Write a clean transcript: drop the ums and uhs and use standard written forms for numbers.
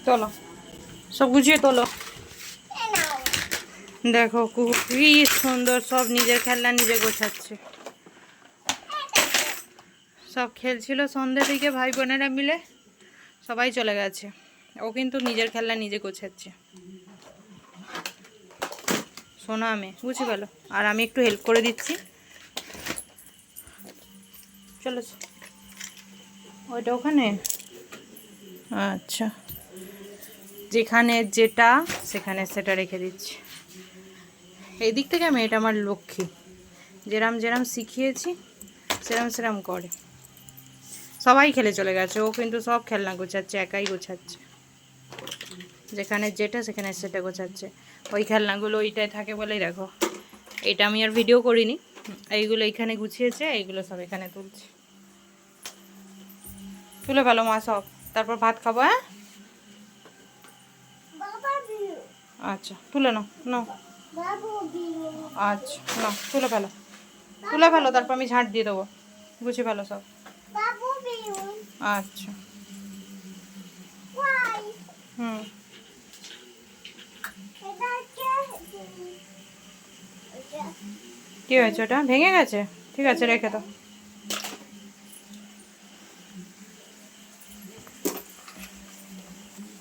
তোলো, সব গুছিয়ে তোলো। দেখো কি সুন্দর সব নিজের খেলনা নিজে গোছাচ্ছে। সব খেলছিল সন্ধ্যে থেকে ভাই বোনেরা মিলে, সবাই চলে গেছে। ও কিন্তু নিজের খেলনা নিজে গোছাচ্ছে। শোনো, আমি বুঝি ভালো, আর আমি একটু হেল্প করে দিচ্ছি। চলো, ওইটা ওখানে। আচ্ছা, যেখানে যেটা সেখানে সেটা রেখে দিচ্ছি। এই দিক থেকে আমি, এটা আমার লক্ষ্মী, যেরাম যেরাম শিখিয়েছি সেরাম সেরাম করে। সবাই খেলে চলে গেছে, ও কিন্তু সব খেলনা গোছাচ্ছে, একাই গোছাচ্ছে। যেখানে যেটা সেখানে সেটা গোছাচ্ছে। ওই খেলনাগুলো ওইটাই থাকে বলেই দেখো, এটা আমি আর ভিডিও করিনি। এইগুলো এইখানে গুছিয়েছে, এইগুলো সব এখানে তুলছে। তুলে ফেলো মা সব, তারপর ভাত খাবো। হ্যাঁ, আচ্ছা তুলে নাও নাও। আচ্ছা নাও, তুলে ফেলো, তুলে ফেলো, তারপর আমি ঝাঁট দিয়ে দেবো। গুছিয়ে ফেলো সব। আচ্ছা। হুম। কি হয়েছে, ওটা ভেঙে গেছে? ঠিক আছে, রেখে দাও।